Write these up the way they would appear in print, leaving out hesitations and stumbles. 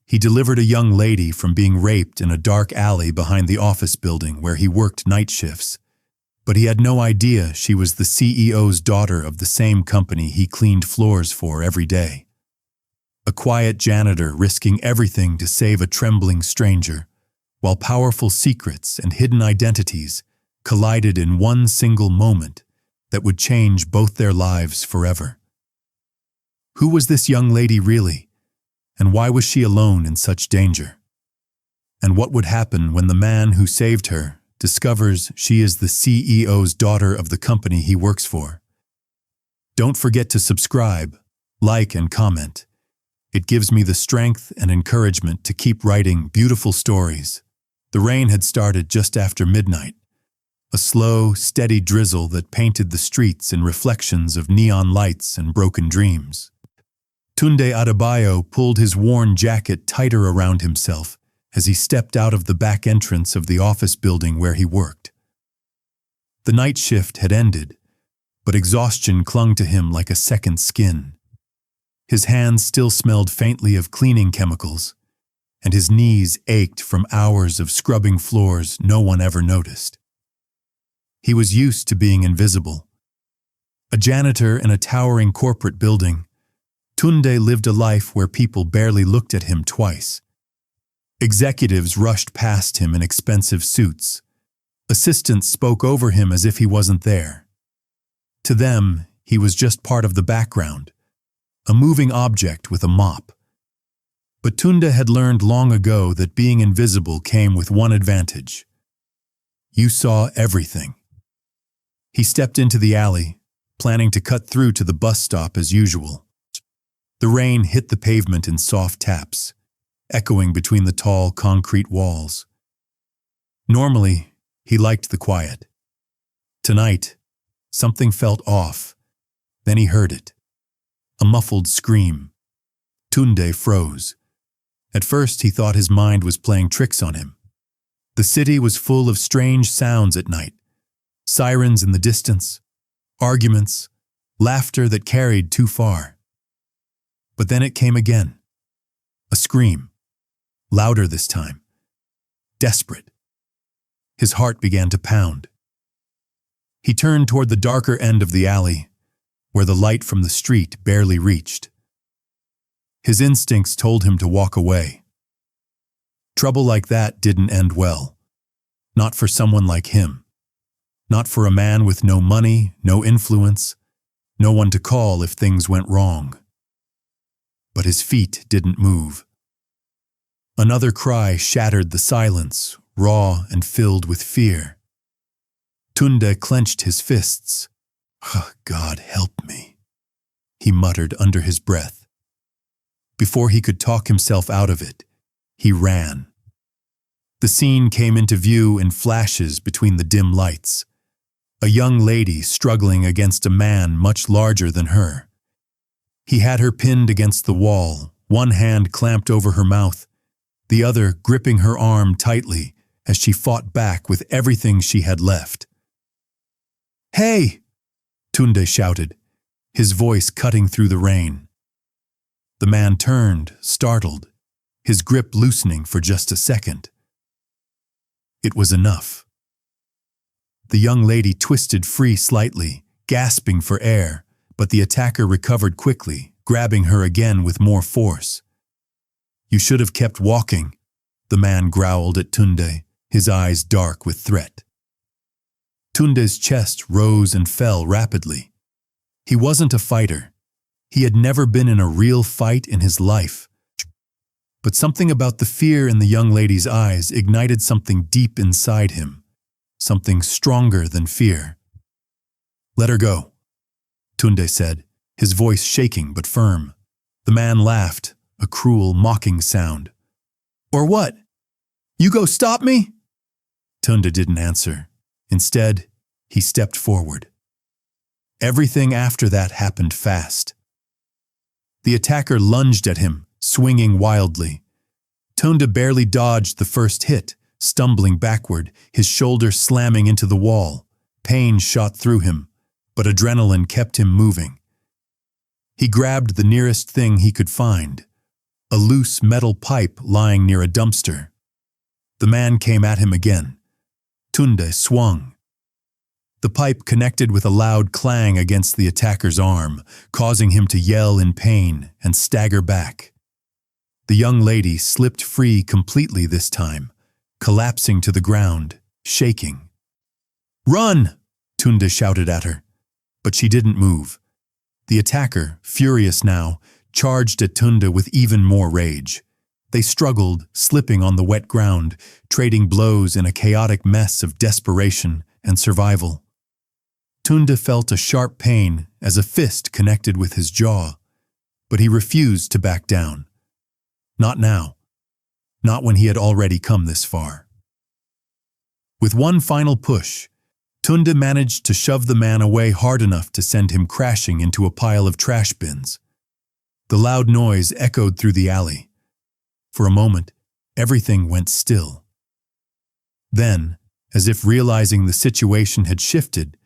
He delivered a young lady from being raped in a dark alley behind the office building where he worked night shifts, but he had no idea she was the CEO's daughter of the same company he cleaned floors for every day. A quiet janitor risking everything to save a trembling stranger, while powerful secrets and hidden identities collided in one single moment that would change both their lives forever. Who was this young lady really? And why was she alone in such danger? And what would happen when the man who saved her discovers she is the CEO's daughter of the company he works for? Don't forget to subscribe, like, and comment. It gives me the strength and encouragement to keep writing beautiful stories. The rain had started just after midnight, a slow, steady drizzle that painted the streets in reflections of neon lights and broken dreams. Tunde Adebayo pulled his worn jacket tighter around himself as he stepped out of the back entrance of the office building where he worked. The night shift had ended, but exhaustion clung to him like a second skin. His hands still smelled faintly of cleaning chemicals, and his knees ached from hours of scrubbing floors no one ever noticed. He was used to being invisible. A janitor in a towering corporate building, Tunde lived a life where people barely looked at him twice. Executives rushed past him in expensive suits. Assistants spoke over him as if he wasn't there. To them, he was just part of the background, a moving object with a mop. But Tunde had learned long ago that being invisible came with one advantage. You saw everything. He stepped into the alley, planning to cut through to the bus stop as usual. The rain hit the pavement in soft taps, echoing between the tall concrete walls. Normally, he liked the quiet. Tonight, something felt off. Then he heard it. A muffled scream. Tunde froze. At first, he thought his mind was playing tricks on him. The city was full of strange sounds at night. Sirens in the distance, arguments, laughter that carried too far. But then it came again. A scream. Louder this time. Desperate. His heart began to pound. He turned toward the darker end of the alley, where the light from the street barely reached. His instincts told him to walk away. Trouble like that didn't end well. Not for someone like him. Not for a man with no money, no influence, no one to call if things went wrong. But his feet didn't move. Another cry shattered the silence, raw and filled with fear. Tunde clenched his fists. "Oh, God, help me," he muttered under his breath. Before he could talk himself out of it, he ran. The scene came into view in flashes between the dim lights. A young lady struggling against a man much larger than her. He had her pinned against the wall, one hand clamped over her mouth, the other gripping her arm tightly as she fought back with everything she had left. "Hey!" Tunde shouted, his voice cutting through the rain. The man turned, startled, his grip loosening for just a second. It was enough. The young lady twisted free slightly, gasping for air, but the attacker recovered quickly, grabbing her again with more force. "You should have kept walking," the man growled at Tunde, his eyes dark with threat. Tunde's chest rose and fell rapidly. He wasn't a fighter. He had never been in a real fight in his life. But something about the fear in the young lady's eyes ignited something deep inside him, something stronger than fear. "Let her go," Tunde said, his voice shaking but firm. The man laughed, a cruel, mocking sound. "Or what? You go stop me?" Tunde didn't answer. Instead, he stepped forward. Everything after that happened fast. The attacker lunged at him, swinging wildly. Tunde barely dodged the first hit, stumbling backward, his shoulder slamming into the wall. Pain shot through him, but adrenaline kept him moving. He grabbed the nearest thing he could find, a loose metal pipe lying near a dumpster. The man came at him again. Tunde swung. The pipe connected with a loud clang against the attacker's arm, causing him to yell in pain and stagger back. The young lady slipped free completely this time, collapsing to the ground, shaking. "Run!" Tunde shouted at her, but she didn't move. The attacker, furious now, charged at Tunde with even more rage. They struggled, slipping on the wet ground, trading blows in a chaotic mess of desperation and survival. Tunde felt a sharp pain as a fist connected with his jaw, but he refused to back down. Not now. Not when he had already come this far. With one final push, Tunde managed to shove the man away hard enough to send him crashing into a pile of trash bins. The loud noise echoed through the alley. For a moment, everything went still. Then, as if realizing the situation had shifted,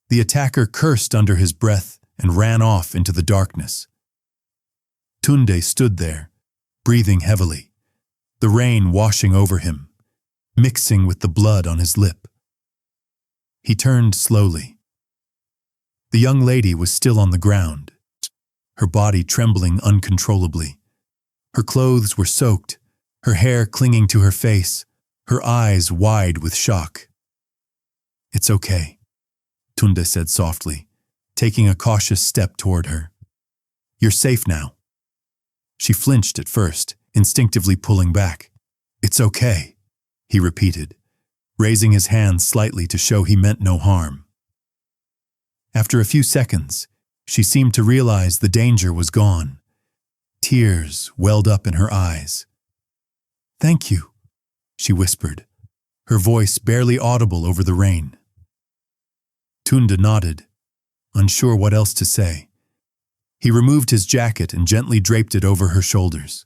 the attacker cursed under his breath and ran off into the darkness. Tunde stood there, breathing heavily, the rain washing over him, mixing with the blood on his lip. He turned slowly. The young lady was still on the ground, her body trembling uncontrollably. Her clothes were soaked, her hair clinging to her face, her eyes wide with shock. "It's okay," Tunde said softly, taking a cautious step toward her. "You're safe now." She flinched at first, instinctively pulling back. "It's okay," he repeated, raising his hand slightly to show he meant no harm. After a few seconds, she seemed to realize the danger was gone. Tears welled up in her eyes. "Thank you," she whispered, her voice barely audible over the rain. Tunde nodded, unsure what else to say. He removed his jacket and gently draped it over her shoulders.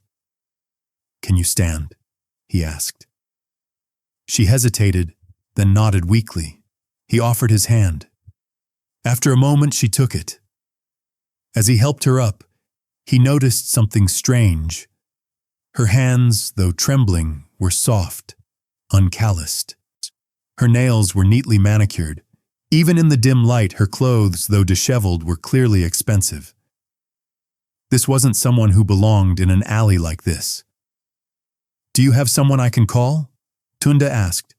"Can you stand?" he asked. She hesitated, then nodded weakly. He offered his hand. After a moment, she took it. As he helped her up, he noticed something strange. Her hands, though trembling, were soft, uncalloused. Her nails were neatly manicured. Even in the dim light, her clothes, though disheveled, were clearly expensive. This wasn't someone who belonged in an alley like this. "Do you have someone I can call?" Tunde asked.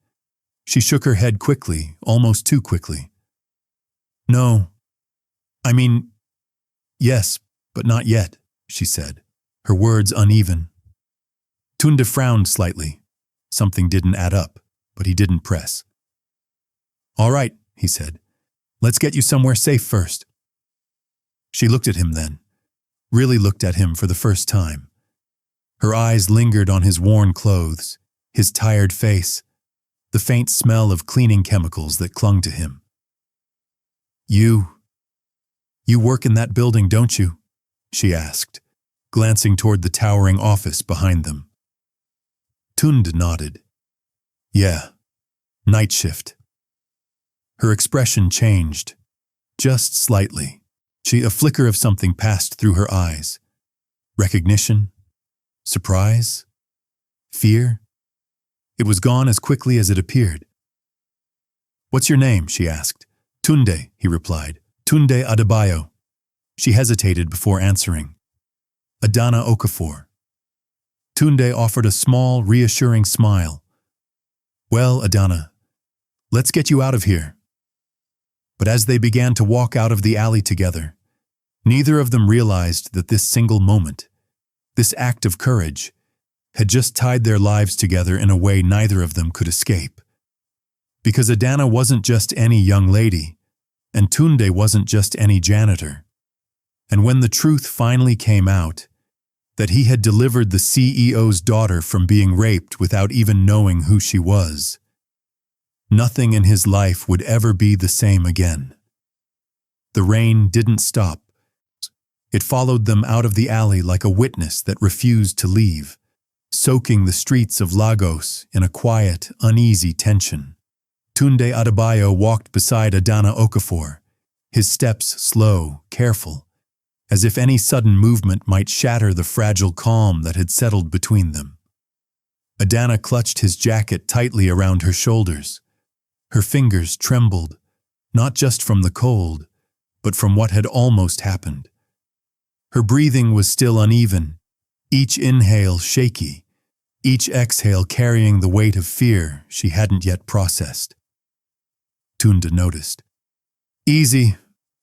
She shook her head quickly, almost too quickly. "No. I mean, yes, but not yet," she said, her words uneven. Tunde frowned slightly. Something didn't add up, but he didn't press. "All right," he said. "Let's get you somewhere safe first." She looked at him then, really looked at him for the first time. Her eyes lingered on his worn clothes, his tired face, the faint smell of cleaning chemicals that clung to him. You work in that building, don't you?" she asked, glancing toward the towering office behind them. Tunde nodded. "Yeah, night shift." Her expression changed, just slightly. A flicker of something passed through her eyes. Recognition? Surprise? Fear? It was gone as quickly as it appeared. "What's your name?" she asked. "Tunde," he replied. "Tunde Adebayo." She hesitated before answering. "Adana Okafor." Tunde offered a small, reassuring smile. "Well, Adana, let's get you out of here." But as they began to walk out of the alley together, neither of them realized that this single moment, this act of courage, had just tied their lives together in a way neither of them could escape. Because Adana wasn't just any young lady, and Tunde wasn't just any janitor. And when the truth finally came out, that he had delivered the CEO's daughter from being raped without even knowing who she was, nothing in his life would ever be the same again. The rain didn't stop. It followed them out of the alley like a witness that refused to leave, soaking the streets of Lagos in a quiet, uneasy tension. Tunde Adebayo walked beside Adana Okafor, his steps slow, careful, as if any sudden movement might shatter the fragile calm that had settled between them. Adana clutched his jacket tightly around her shoulders. Her fingers trembled, not just from the cold, but from what had almost happened. Her breathing was still uneven, each inhale shaky, each exhale carrying the weight of fear she hadn't yet processed. Tunde noticed. "Easy,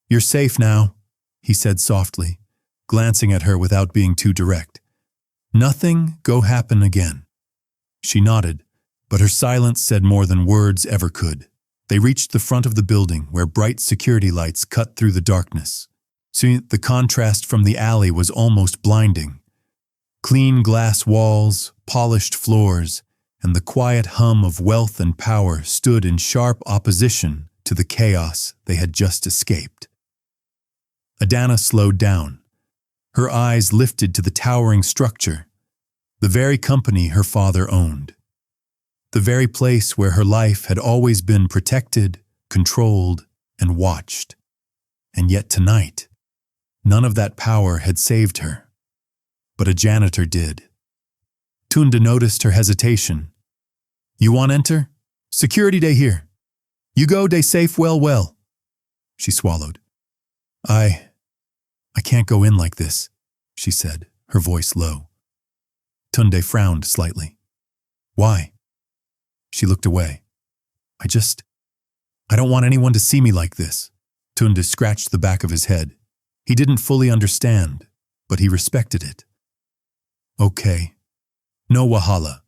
you're safe now," he said softly, glancing at her without being too direct. "Nothing go happen again." She nodded, but her silence said more than words ever could. They reached the front of the building where bright security lights cut through the darkness. Soon the contrast from the alley was almost blinding. Clean glass walls, polished floors, and the quiet hum of wealth and power stood in sharp opposition to the chaos they had just escaped. Adana slowed down. Her eyes lifted to the towering structure, the very company her father owned. The very place where her life had always been protected, controlled, and watched. And yet tonight, none of that power had saved her. But a janitor did. Tunde noticed her hesitation. "You want enter? Security day here. You go day safe well. She swallowed. I can't go in like this," she said, her voice low. Tunde frowned slightly. "Why?" She looked away. I don't want anyone to see me like this." Tunde scratched the back of his head. He didn't fully understand, but he respected it. "Okay. No wahala.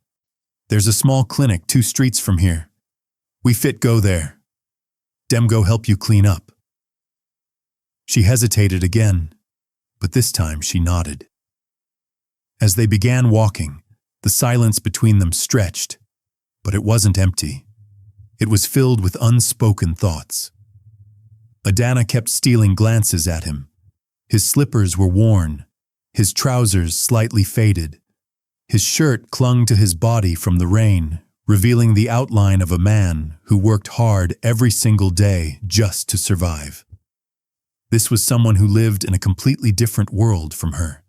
There's a small clinic 2 streets from here. We fit go there. Dem go help you clean up." She hesitated again, but this time she nodded. As they began walking, the silence between them stretched, but it wasn't empty. It was filled with unspoken thoughts. Adana kept stealing glances at him. His slippers were worn, his trousers slightly faded. His shirt clung to his body from the rain, revealing the outline of a man who worked hard every single day just to survive. This was someone who lived in a completely different world from her.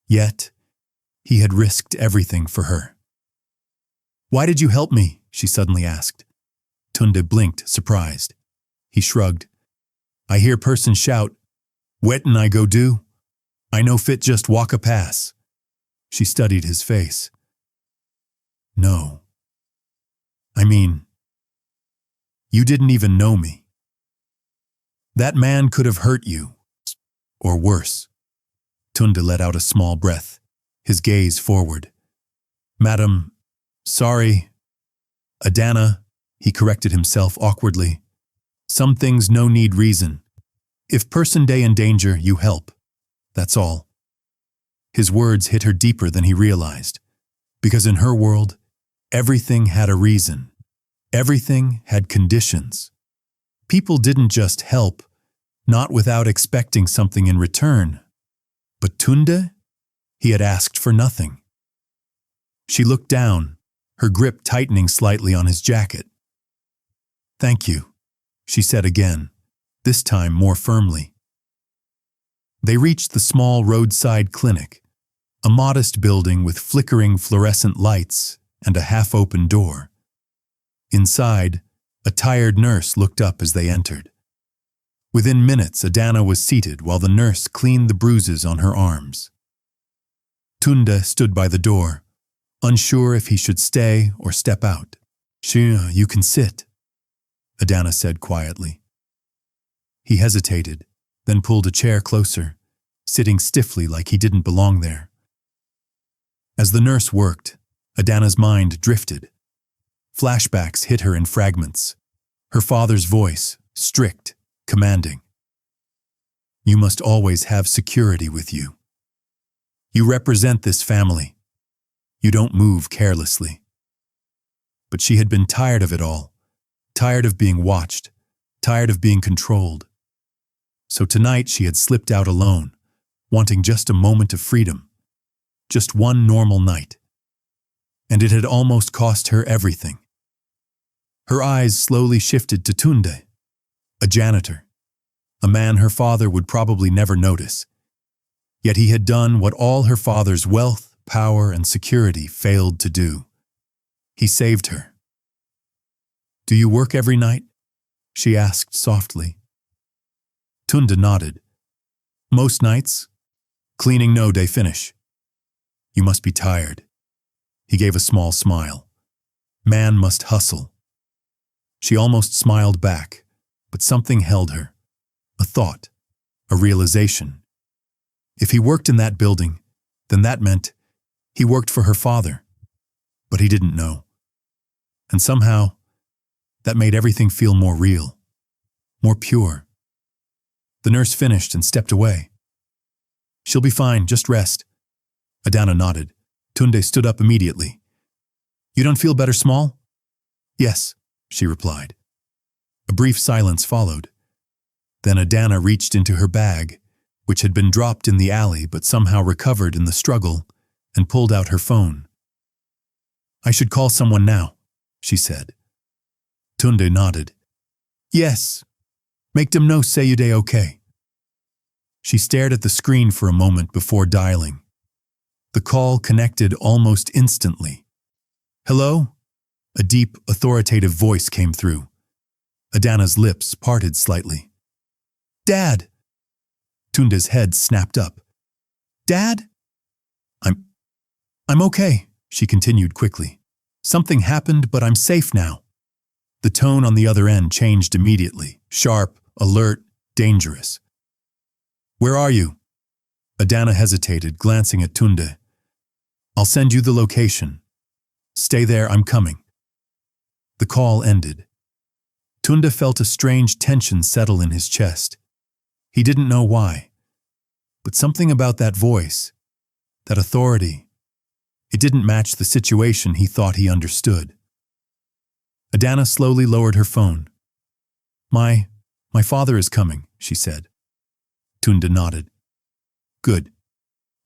Yet, he had risked everything for her. "Why did you help me?" she suddenly asked. Tunde blinked, surprised. He shrugged. "I hear person shout, 'Wetin I go do? I no fit just walk a pass.'" She studied his face. "No. I mean, you didn't even know me. That man could have hurt you, or worse." Tunde let out a small breath, his gaze forward. "Madam, sorry. Adana," he corrected himself awkwardly. "Some things no need reason. If person day in danger, you help. That's all." His words hit her deeper than he realized, because in her world, everything had a reason. Everything had conditions. People didn't just help, not without expecting something in return. But Tunde? He had asked for nothing. She looked down, her grip tightening slightly on his jacket. "Thank you," she said again, this time more firmly. They reached the small roadside clinic, a modest building with flickering fluorescent lights and a half-open door. Inside, a tired nurse looked up as they entered. Within minutes, Adana was seated while the nurse cleaned the bruises on her arms. Tunde stood by the door, unsure if he should stay or step out. "Sure, you can sit," Adana said quietly. He hesitated, then pulled a chair closer, sitting stiffly like he didn't belong there. As the nurse worked, Adana's mind drifted. Flashbacks hit her in fragments. Her father's voice, strict, commanding. "You must always have security with you. You represent this family. You don't move carelessly." But she had been tired of it all, tired of being watched, tired of being controlled. So tonight she had slipped out alone, wanting just a moment of freedom, just one normal night. And it had almost cost her everything. Her eyes slowly shifted to Tunde, a janitor, a man her father would probably never notice, Yet he had done what all her father's wealth, power, and security failed to do. He saved her. "Do you work every night?" she asked softly. Tunde nodded. "Most nights. Cleaning no day finish." "You must be tired." He gave a small smile. "Man must hustle." She almost smiled back, but something held her. A thought, a realization. If he worked in that building, then that meant he worked for her father. But he didn't know. And somehow, that made everything feel more real, more pure. The nurse finished and stepped away. "She'll be fine, just rest." Adana nodded. Tunde stood up immediately. "You don't feel better, Small?" "Yes," she replied. A brief silence followed. Then Adana reached into her bag, which had been dropped in the alley but somehow recovered in the struggle, and pulled out her phone. "I should call someone now," she said. Tunde nodded. "Yes. Make them know say you day okay." She stared at the screen for a moment before dialing. The call connected almost instantly. "Hello?" A deep, authoritative voice came through. Adana's lips parted slightly. "Dad!" Tunde's head snapped up. "Dad?" I'm okay," she continued quickly. "Something happened, but I'm safe now." The tone on the other end changed immediately, sharp, alert, dangerous. "Where are you?" Adana hesitated, glancing at Tunde. "I'll send you the location. Stay there, I'm coming." The call ended. Tunde felt a strange tension settle in his chest. He didn't know why. But something about that voice, that authority, it didn't match the situation he thought he understood. Adana slowly lowered her phone. My father is coming," she said. Tunde nodded. "Good.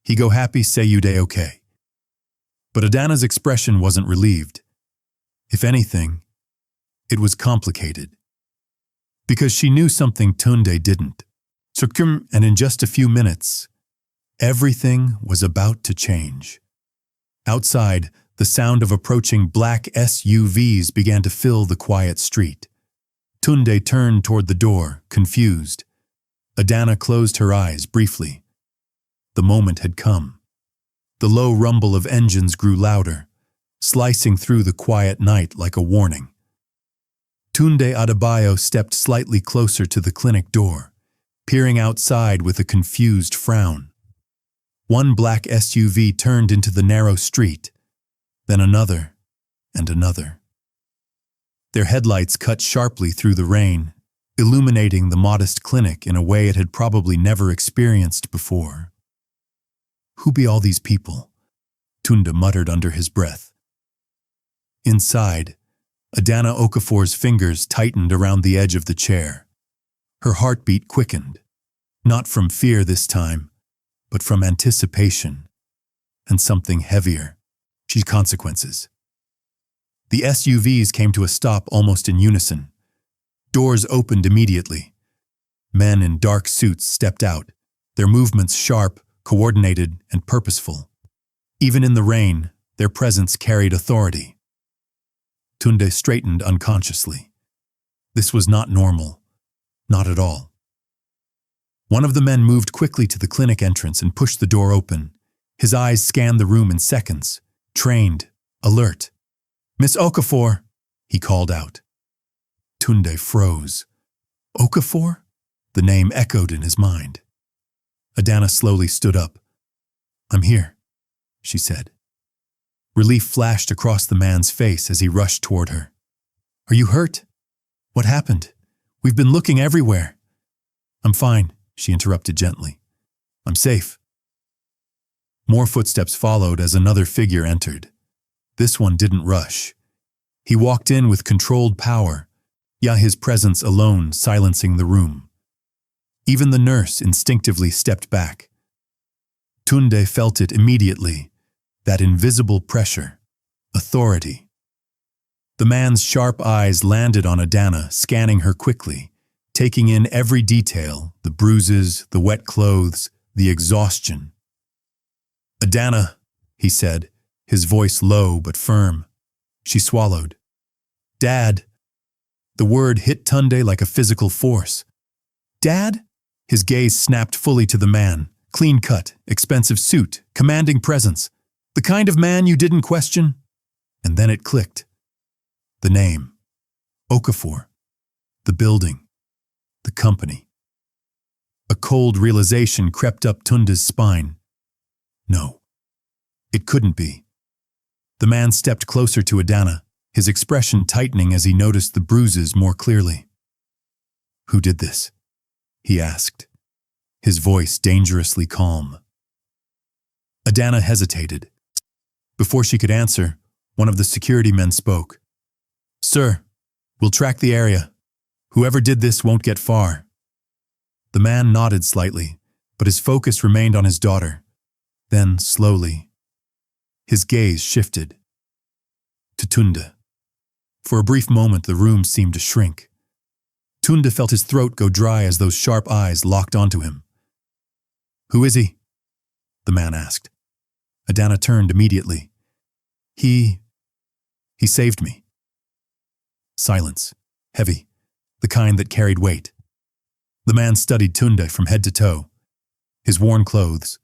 He go happy say you day okay." But Adana's expression wasn't relieved. If anything, it was complicated. Because she knew something Tunde didn't. And in just a few minutes, everything was about to change. Outside, the sound of approaching black SUVs began to fill the quiet street. Tunde turned toward the door, confused. Adana closed her eyes briefly. The moment had come. The low rumble of engines grew louder, slicing through the quiet night like a warning. Tunde Adebayo stepped slightly closer to the clinic door, peering outside with a confused frown. One black SUV turned into the narrow street, then another and another. Their headlights cut sharply through the rain, illuminating the modest clinic in a way it had probably never experienced before. "Who be all these people?" Tunde muttered under his breath. Inside, Adana Okafor's fingers tightened around the edge of the chair. Her heartbeat quickened, not from fear this time, but from anticipation, and something heavier, consequences. The SUVs came to a stop almost in unison. Doors opened immediately. Men in dark suits stepped out, their movements sharp, coordinated, and purposeful. Even in the rain, their presence carried authority. Tunde straightened unconsciously. This was not normal, not at all. One of the men moved quickly to the clinic entrance and pushed the door open. His eyes scanned the room in seconds, trained, alert. "Miss Okafor," he called out. Tunde froze. Okafor? The name echoed in his mind. Adana slowly stood up. "I'm here," she said. Relief flashed across the man's face as he rushed toward her. "Are you hurt? What happened? We've been looking everywhere." "I'm fine," she interrupted gently. "I'm safe." More footsteps followed as another figure entered. This one didn't rush. He walked in with controlled power, yet his presence alone silencing the room. Even the nurse instinctively stepped back. Tunde felt it immediately, that invisible pressure, authority. The man's sharp eyes landed on Adana, scanning her quickly, taking in every detail, the bruises, the wet clothes, the exhaustion. "Adana," he said, his voice low but firm. She swallowed. "Dad." The word hit Tunde like a physical force. "Dad?" His gaze snapped fully to the man, clean-cut, expensive suit, commanding presence. The kind of man you didn't question? And then it clicked. The name. Okafor. The building. The company. A cold realization crept up Tunde's spine. No. It couldn't be. The man stepped closer to Adana, his expression tightening as he noticed the bruises more clearly. "Who did this?" he asked, his voice dangerously calm. Adana hesitated. Before she could answer, one of the security men spoke. "Sir, we'll track the area. Whoever did this won't get far." The man nodded slightly, but his focus remained on his daughter. Then, slowly, his gaze shifted to Tunde. For a brief moment, the room seemed to shrink. Tunde felt his throat go dry as those sharp eyes locked onto him. "Who is he?" the man asked. Adana turned immediately. He saved me." Silence, heavy, the kind that carried weight. The man studied Tunde from head to toe. His worn clothes,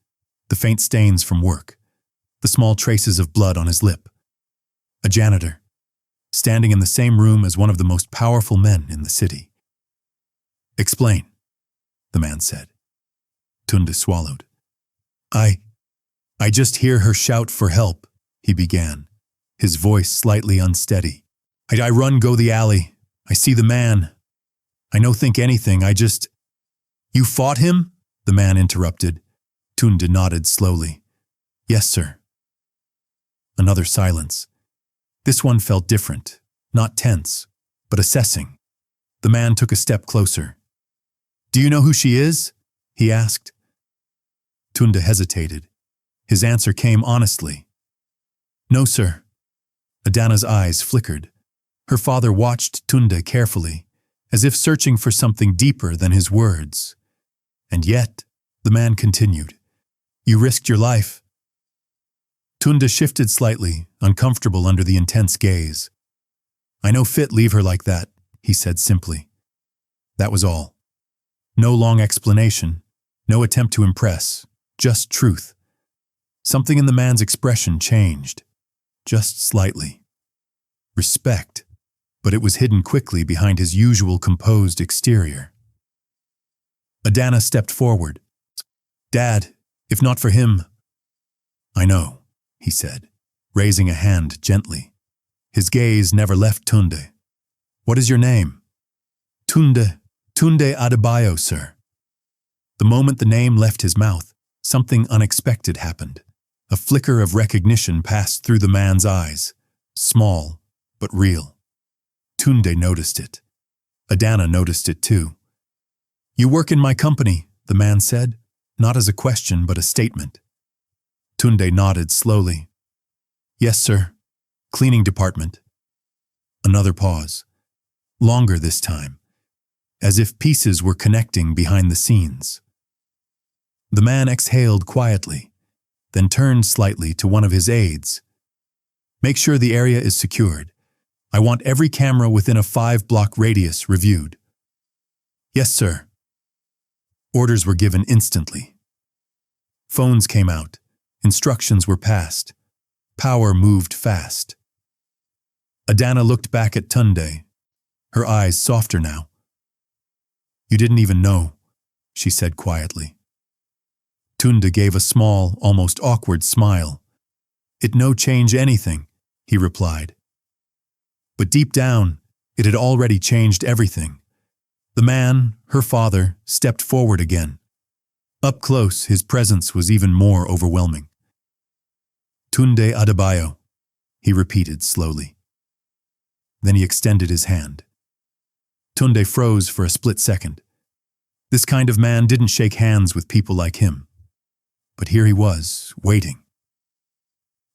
the faint stains from work, the small traces of blood on his lip. A janitor, standing in the same room as one of the most powerful men in the city. "Explain," the man said. Tunde swallowed. I just hear her shout for help," he began, his voice slightly unsteady. I run go the alley. I see the man. I no think anything, I just—" "You fought him?" the man interrupted. Tunde nodded slowly. "Yes, sir." Another silence. This one felt different, not tense, but assessing. The man took a step closer. "Do you know who she is?" he asked. Tunde hesitated. His answer came honestly. "No, sir." Adana's eyes flickered. Her father watched Tunde carefully, as if searching for something deeper than his words. "And yet," the man continued, "you risked your life." Tunde shifted slightly, uncomfortable under the intense gaze. "I no fit leave her like that," he said simply. That was all. No long explanation, no attempt to impress, just truth. Something in the man's expression changed, just slightly. Respect, but it was hidden quickly behind his usual composed exterior. Adana stepped forward. "Dad, if not for him—" "I know," he said, raising a hand gently. His gaze never left Tunde. "What is your name?" Tunde Adebayo, sir." The moment the name left his mouth, something unexpected happened. A flicker of recognition passed through the man's eyes, small but real. Tunde noticed it. Adana noticed it too. "You work in my company," the man said, not as a question but a statement. Tunde nodded slowly. "Yes, sir. Cleaning department." Another pause. Longer this time, as if pieces were connecting behind the scenes. The man exhaled quietly, then turned slightly to one of his aides. "Make sure the area is secured. I want every camera within a 5-block radius reviewed." "Yes, sir." Orders were given instantly. Phones came out. Instructions were passed. Power moved fast. Adana looked back at Tunde, her eyes softer now. "You didn't even know," she said quietly. Tunde gave a small, almost awkward smile. "It no change anything," he replied. But deep down, it had already changed everything. The man, her father, stepped forward again. Up close, his presence was even more overwhelming. "Tunde Adebayo," he repeated slowly. Then he extended his hand. Tunde froze for a split second. This kind of man didn't shake hands with people like him. But here he was, waiting.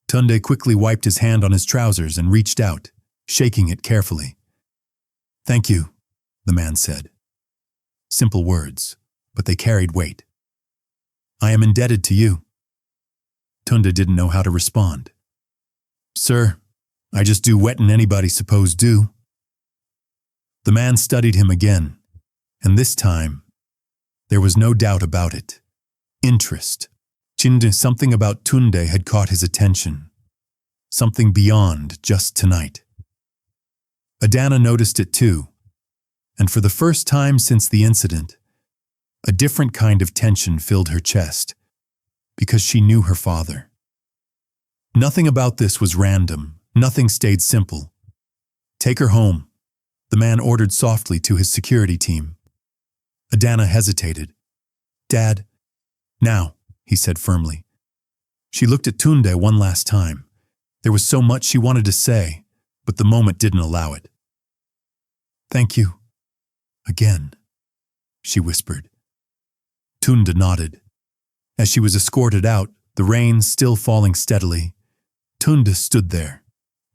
Tunde quickly wiped his hand on his trousers and reached out, shaking it carefully. "Thank you," the man said. Simple words, but they carried weight. I am indebted to you." Tunde didn't know how to respond. "Sir, I just do what'n anybody suppose do." The man studied him again, and this time, there was no doubt about it. Interest. Something about Tunde had caught his attention. Something beyond just tonight. Adana noticed it too, and for the first time since the incident, a different kind of tension filled her chest, because she knew her father. Nothing about this was random, nothing stayed simple. "Take her home," the man ordered softly to his security team. Adana hesitated. "Dad, now," he said firmly. She looked at Tunde one last time. There was so much she wanted to say, but the moment didn't allow it. "Thank you. Again," she whispered. Tunde nodded. As she was escorted out, the rain still falling steadily, Tunde stood there,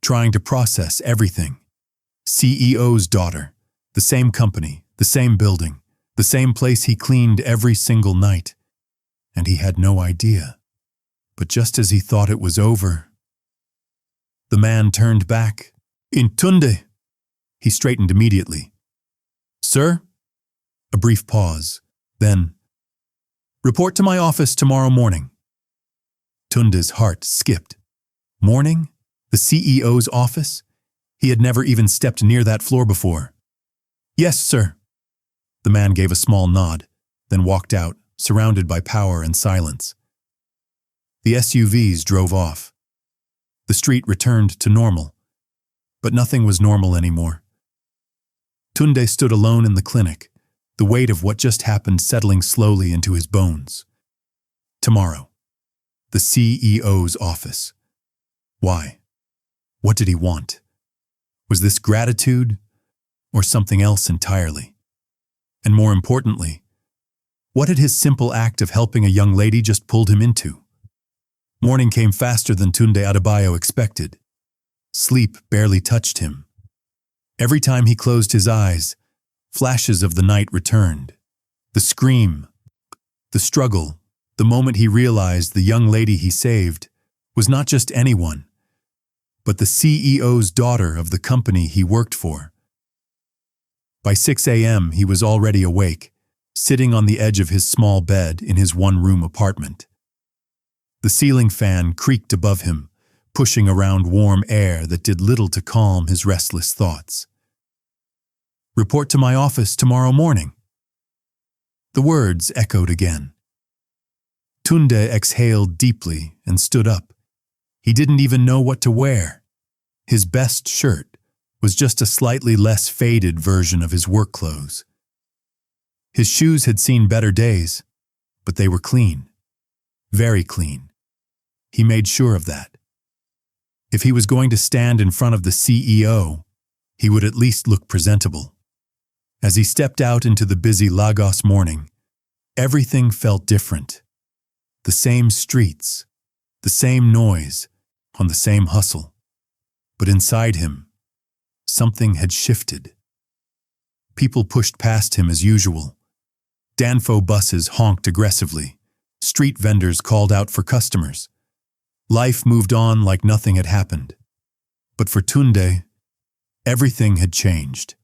trying to process everything. CEO's daughter, the same company, the same building, the same place he cleaned every single night. And he had no idea. But just as he thought it was over, the man turned back. "In Tunde!" He straightened immediately. "Sir?" A brief pause. Then, "Report to my office tomorrow morning." Tunde's heart skipped. Morning? The CEO's office? He had never even stepped near that floor before. "Yes, sir." The man gave a small nod, then walked out, surrounded by power and silence. The SUVs drove off. The street returned to normal, but nothing was normal anymore. Tunde stood alone in the clinic, the weight of what just happened settling slowly into his bones. Tomorrow. The CEO's office. Why? What did he want? Was this gratitude or something else entirely? And more importantly, what had his simple act of helping a young lady just pulled him into? Morning came faster than Tunde Adebayo expected. Sleep barely touched him. Every time he closed his eyes, flashes of the night returned. The scream, the struggle, the moment he realized the young lady he saved was not just anyone, but the CEO's daughter of the company he worked for. By 6 a.m., he was already awake, sitting on the edge of his small bed in his one-room apartment. The ceiling fan creaked above him, pushing around warm air that did little to calm his restless thoughts. "Report to my office tomorrow morning." The words echoed again. Tunde exhaled deeply and stood up. He didn't even know what to wear. His best shirt was just a slightly less faded version of his work clothes. His shoes had seen better days, but they were clean. Very clean. He made sure of that. If he was going to stand in front of the CEO, he would at least look presentable. As he stepped out into the busy Lagos morning, everything felt different. The same streets, the same noise, on the same hustle. But inside him, something had shifted. People pushed past him as usual. Danfo buses honked aggressively. Street vendors called out for customers. Life moved on like nothing had happened. But for Tunde, everything had changed.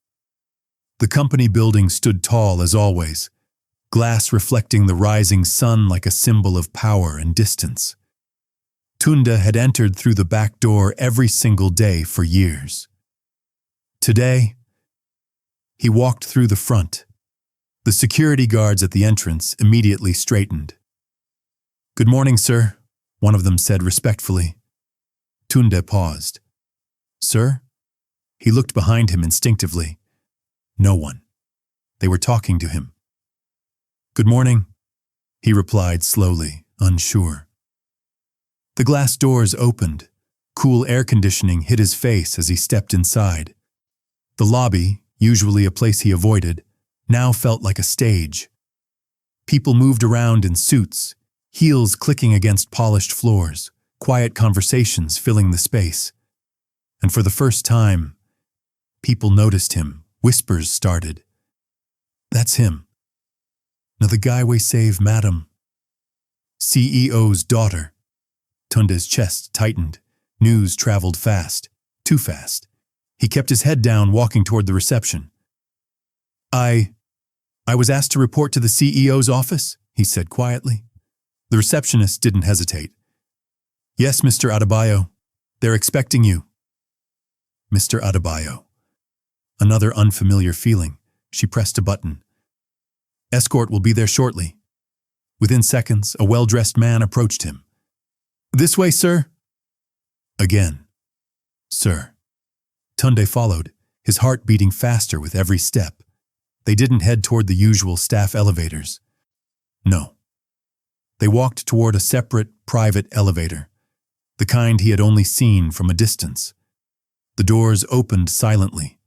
The company building stood tall as always, glass reflecting the rising sun like a symbol of power and distance. Tunde had entered through the back door every single day for years. Today, he walked through the front. The security guards at the entrance immediately straightened. "Good morning, sir," one of them said respectfully. Tunde paused. "Sir?" He looked behind him instinctively. No one. They were talking to him. "Good morning," he replied slowly, unsure. The glass doors opened. Cool air conditioning hit his face as he stepped inside. The lobby, usually a place he avoided, now felt like a stage. People moved around in suits, heels clicking against polished floors, quiet conversations filling the space. And for the first time, people noticed him. Whispers started. "That's him. Now the guy we save, madam." CEO's daughter. Tunde's chest tightened. News traveled fast. Too fast. He kept his head down, walking toward the reception. I was asked to report to the CEO's office, he said quietly. The receptionist didn't hesitate. Yes, Mr. Adebayo. They're expecting you. Mr. Adebayo. Another unfamiliar feeling. She pressed a button. Escort will be there shortly. Within seconds, a well-dressed man approached him. This way, sir. Again. Sir. Tunde followed, his heart beating faster with every step. They didn't head toward the usual staff elevators. No. They walked toward a separate, private elevator, the kind he had only seen from a distance. The doors opened silently.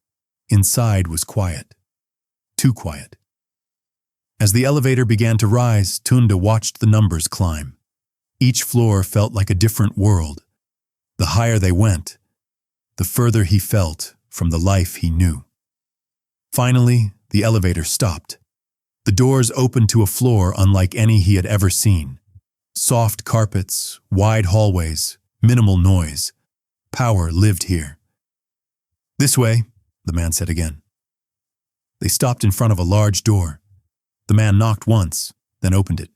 Inside was quiet. Too quiet. As the elevator began to rise, Tunde watched the numbers climb. Each floor felt like a different world. The higher they went, the further he felt from the life he knew. Finally, the elevator stopped. The doors opened to a floor unlike any he had ever seen. Soft carpets, wide hallways, minimal noise. Power lived here. This way, the man said again. They stopped in front of a large door. The man knocked once, then opened it.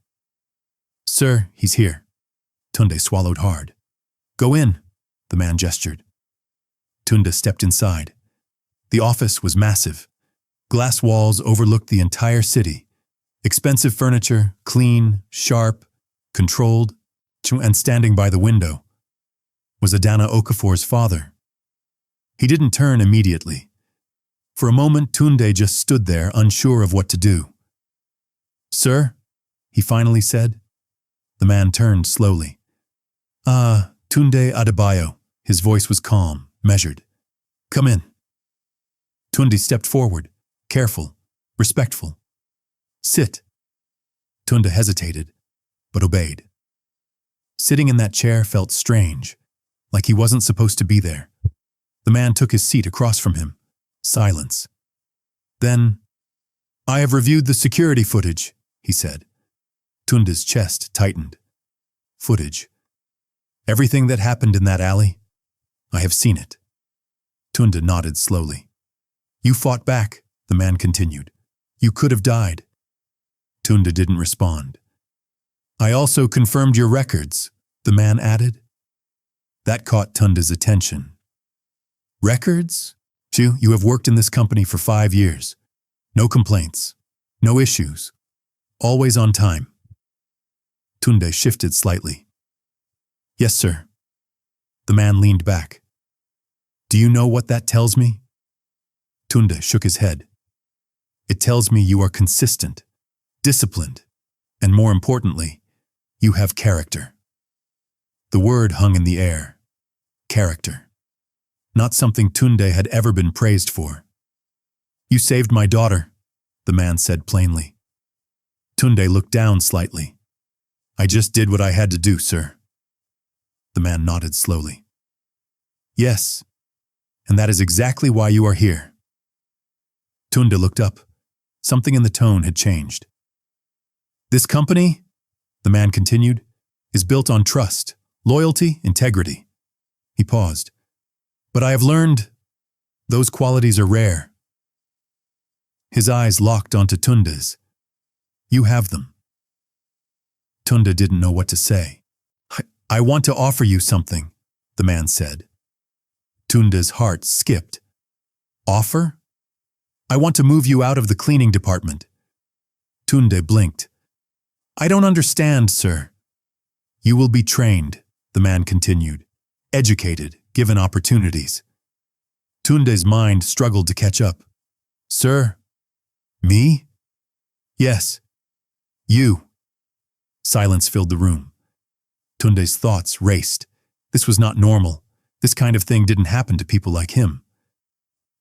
Sir, he's here. Tunde swallowed hard. Go in, the man gestured. Tunde stepped inside. The office was massive. Glass walls overlooked the entire city. Expensive furniture, clean, sharp, controlled, and standing by the window was Adana Okafor's father. He didn't turn immediately. For a moment, Tunde just stood there, unsure of what to do. Sir, he finally said. The man turned slowly. Tunde Adebayo. His voice was calm, measured. Come in. Tunde stepped forward, careful, respectful. Sit. Tunde hesitated, but obeyed. Sitting in that chair felt strange, like he wasn't supposed to be there. The man took his seat across from him. Silence. Then, I have reviewed the security footage, he said. Tunde's chest tightened. Footage. Everything that happened in that alley, I have seen it. Tunde nodded slowly. You fought back, the man continued. You could have died. Tunde didn't respond. I also confirmed your records, the man added. That caught Tunde's attention. Records? You have worked in this company for 5 years. No complaints. No issues. Always on time. Tunde shifted slightly. Yes, sir. The man leaned back. Do you know what that tells me? Tunde shook his head. It tells me you are consistent, disciplined, and more importantly, you have character. The word hung in the air. Character. Not something Tunde had ever been praised for. You saved my daughter, the man said plainly. Tunde looked down slightly. I just did what I had to do, sir. The man nodded slowly. Yes, and that is exactly why you are here. Tunde looked up. Something in the tone had changed. This company, the man continued, is built on trust, loyalty, integrity. He paused. But I have learned those qualities are rare. His eyes locked onto Tunde's. You have them. Tunde didn't know what to say. I want to offer you something, the man said. Tunde's heart skipped. Offer? I want to move you out of the cleaning department. Tunde blinked. I don't understand, sir. You will be trained, the man continued. Educated, given opportunities. Tunde's mind struggled to catch up. Sir? Me? Yes. You. Silence filled the room. Tunde's thoughts raced. This was not normal. This kind of thing didn't happen to people like him.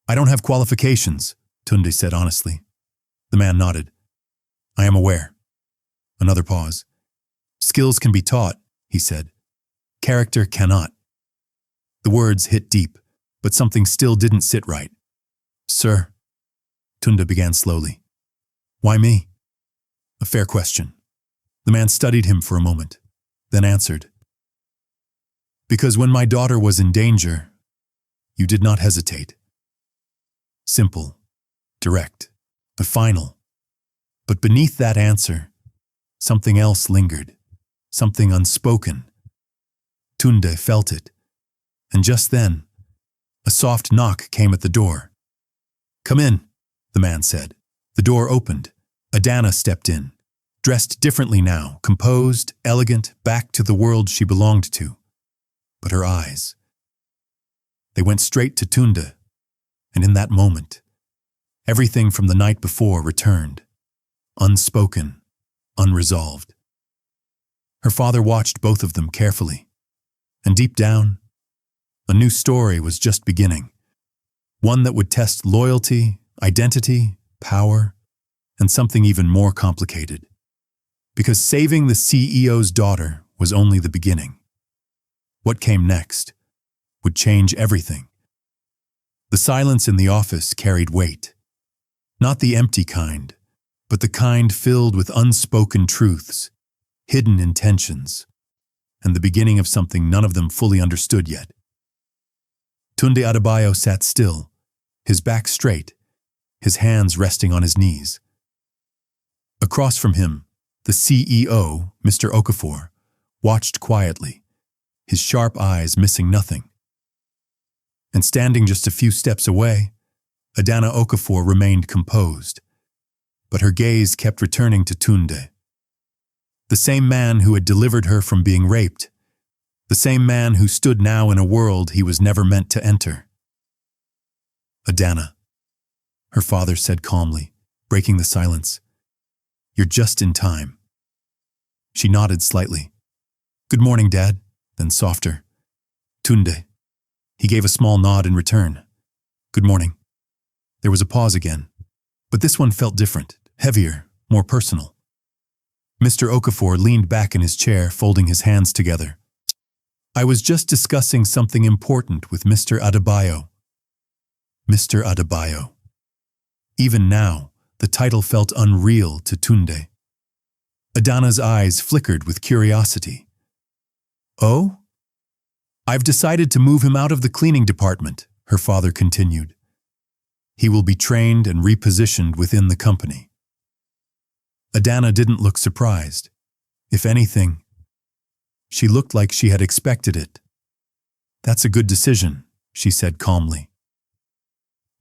I don't have qualifications, Tunde said honestly. The man nodded. I am aware. Another pause. Skills can be taught, he said. Character cannot. The words hit deep, but something still didn't sit right. Sir, Tunde began slowly. Why me? A fair question. The man studied him for a moment, then answered, "Because when my daughter was in danger, you did not hesitate." Simple, direct, but final. But beneath that answer, something else lingered, something unspoken. Tunde felt it, and just then, a soft knock came at the door. "Come in," the man said. The door opened. Adana stepped in, dressed differently now, composed, elegant, back to the world she belonged to. But her eyes, they went straight to Tunde, and in that moment, everything from the night before returned, unspoken, unresolved. Her father watched both of them carefully, and deep down, a new story was just beginning, one that would test loyalty, identity, power, and something even more complicated. Because saving the CEO's daughter was only the beginning. What came next would change everything. The silence in the office carried weight. Not the empty kind, but the kind filled with unspoken truths, hidden intentions, and the beginning of something none of them fully understood yet. Tunde Adebayo sat still, his back straight, his hands resting on his knees. Across from him, the CEO, Mr. Okafor, watched quietly, his sharp eyes missing nothing. And standing just a few steps away, Adana Okafor remained composed, but her gaze kept returning to Tunde. The same man who had delivered her from being raped, the same man who stood now in a world he was never meant to enter. "Adana," her father said calmly, breaking the silence. "You're just in time." She nodded slightly. "Good morning, Dad," then softer. "Tunde." He gave a small nod in return. "Good morning." There was a pause again, but this one felt different, heavier, more personal. Mr. Okafor leaned back in his chair, folding his hands together. "I was just discussing something important with Mr. Adebayo." Mr. Adebayo. Even now, the title felt unreal to Tunde. Adana's eyes flickered with curiosity. "Oh?" "I've decided to move him out of the cleaning department," her father continued. "He will be trained and repositioned within the company." Adana didn't look surprised. If anything, she looked like she had expected it. "That's a good decision," she said calmly.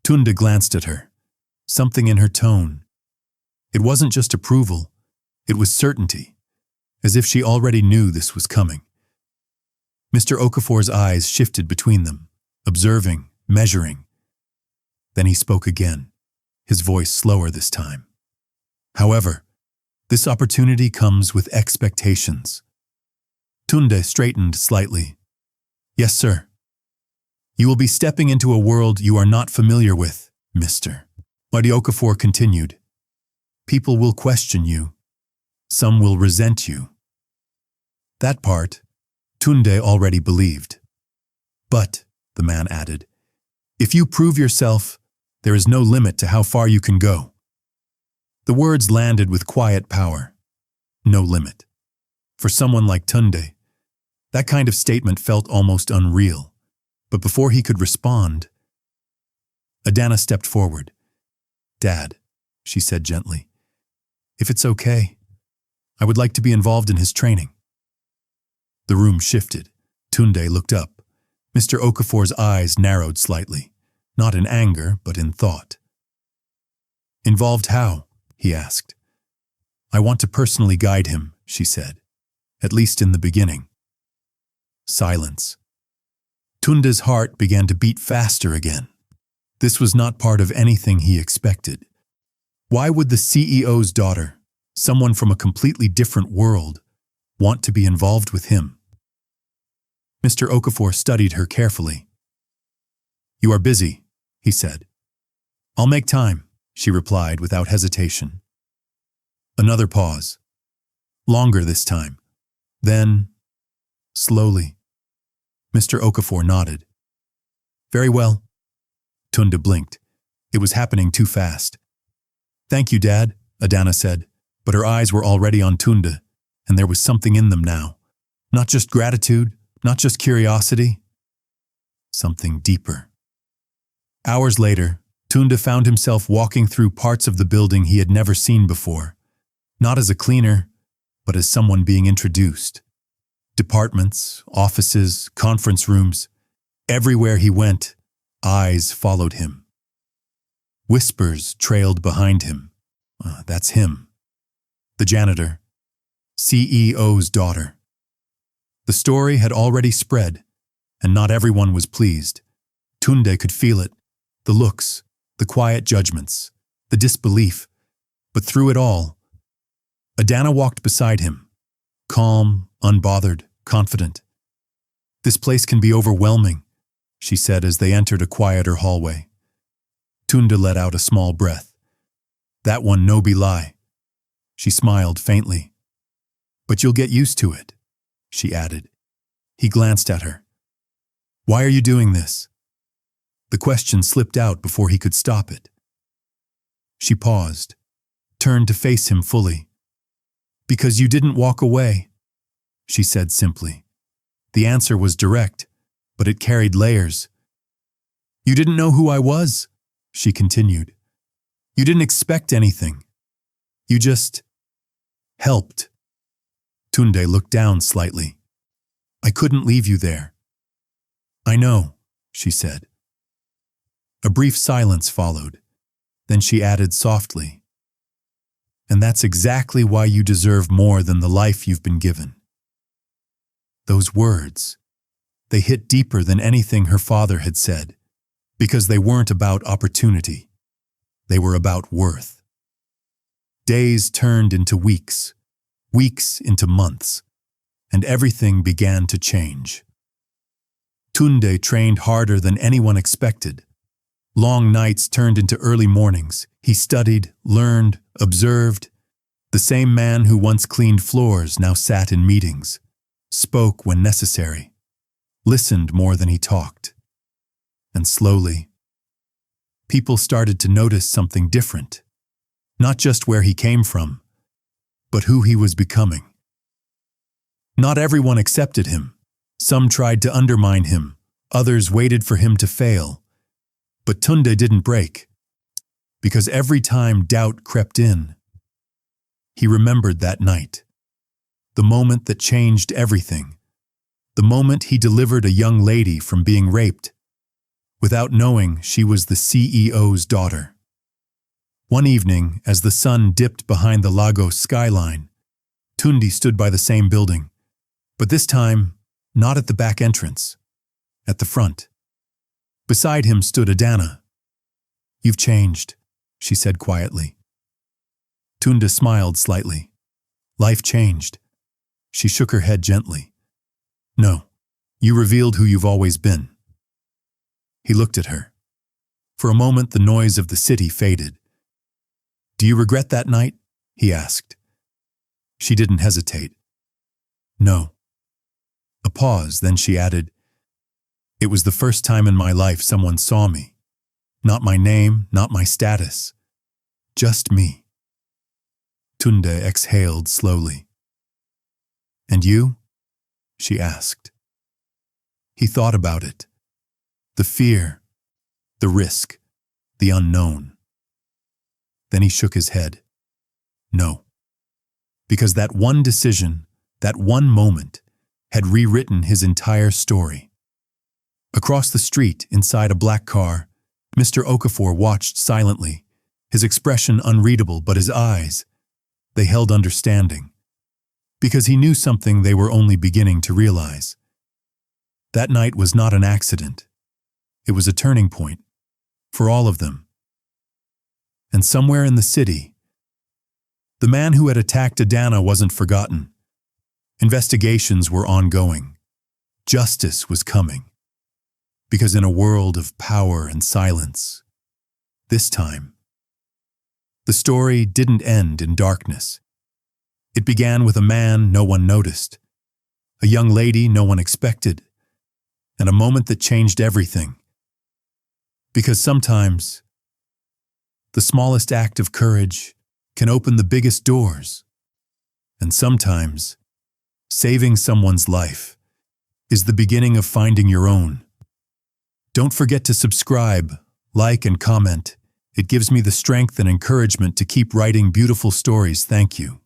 Tunde glanced at her, something in her tone. It wasn't just approval, it was certainty, as if she already knew this was coming. Mr. Okafor's eyes shifted between them, observing, measuring. Then he spoke again, his voice slower this time. "However, this opportunity comes with expectations." Tunde straightened slightly. "Yes, sir. You will be stepping into a world you are not familiar with, Mr. Okafor continued. "People will question you. Some will resent you." That part, Tunde already believed. "But," the man added, "if you prove yourself, there is no limit to how far you can go." The words landed with quiet power. No limit. For someone like Tunde, that kind of statement felt almost unreal. But before he could respond, Adana stepped forward. "Dad," she said gently, "if it's okay, I would like to be involved in his training." The room shifted. Tunde looked up. Mr. Okafor's eyes narrowed slightly, not in anger, but in thought. "Involved how?" he asked. "I want to personally guide him," she said, "at least in the beginning." Silence. Tunde's heart began to beat faster again. This was not part of anything he expected. Why would the CEO's daughter, someone from a completely different world, want to be involved with him? Mr. Okafor studied her carefully. "You are busy," he said. "I'll make time," she replied without hesitation. Another pause. Longer this time. Then, slowly, Mr. Okafor nodded. "Very well." Tunde blinked. It was happening too fast. "Thank you, Dad," Adana said, but her eyes were already on Tunde. and there was something in them now. Not just gratitude, not just curiosity, something deeper. Hours later, Tunde found himself walking through parts of the building he had never seen before, not as a cleaner, but as someone being introduced. Departments, offices, conference rooms, everywhere he went, eyes followed him. Whispers trailed behind him. That's him. The janitor. CEO's daughter. The story had already spread, and not everyone was pleased. Tunde could feel it, the looks, the quiet judgments, the disbelief. But through it all, Adana walked beside him, calm, unbothered, confident. "This place can be overwhelming," she said as they entered a quieter hallway. Tunde let out a small breath. "That one no be lie." She smiled faintly. "But you'll get used to it," she added. He glanced at her. "Why are you doing this?" The question slipped out before he could stop it. She paused, turned to face him fully. "Because you didn't walk away," she said simply. The answer was direct, but it carried layers. "You didn't know who I was," she continued. "You didn't expect anything. You just helped." Tunde looked down slightly. "I couldn't leave you there." "I know," she said. A brief silence followed. Then she added softly, "And that's exactly why you deserve more than the life you've been given." Those words, they hit deeper than anything her father had said, because they weren't about opportunity. They were about worth. Days turned into weeks, weeks into months, and everything began to change. Tunde trained harder than anyone expected. Long nights turned into early mornings. He studied, learned, observed. The same man who once cleaned floors now sat in meetings, spoke when necessary, listened more than he talked. And slowly, people started to notice something different. Not just where he came from, but who he was becoming. Not everyone accepted him. Some tried to undermine him. Others waited for him to fail. But Tunde didn't break, because every time doubt crept in, he remembered that night, the moment that changed everything, the moment he delivered a young lady from being raped, without knowing she was the CEO's daughter. One evening, as the sun dipped behind the Lagos skyline, Tunde stood by the same building, but this time, not at the back entrance, at the front. Beside him stood Adana. "You've changed," she said quietly. Tunde smiled slightly. "Life changed." She shook her head gently. "No, you revealed who you've always been." He looked at her. For a moment, the noise of the city faded. "Do you regret that night?" he asked. She didn't hesitate. "No." A pause, then she added, "It was the first time in my life someone saw me. Not my name, not my status. Just me." Tunde exhaled slowly. "And you?" she asked. He thought about it. The fear, the risk, the unknown. Then he shook his head. No. Because that one decision, that one moment, had rewritten his entire story. Across the street, inside a black car, Mr. Okafor watched silently, his expression unreadable, but his eyes, they held understanding. Because he knew something they were only beginning to realize. That night was not an accident. It was a turning point, for all of them. And somewhere in the city, the man who had attacked Adana wasn't forgotten. Investigations were ongoing. Justice was coming. Because in a world of power and silence, this time, the story didn't end in darkness. It began with a man no one noticed, a young lady no one expected, and a moment that changed everything. Because sometimes, the smallest act of courage can open the biggest doors, And sometimes, saving someone's life is the beginning of finding your own. Don't forget to subscribe, like, and comment. It gives me the strength and encouragement to keep writing beautiful stories. Thank you.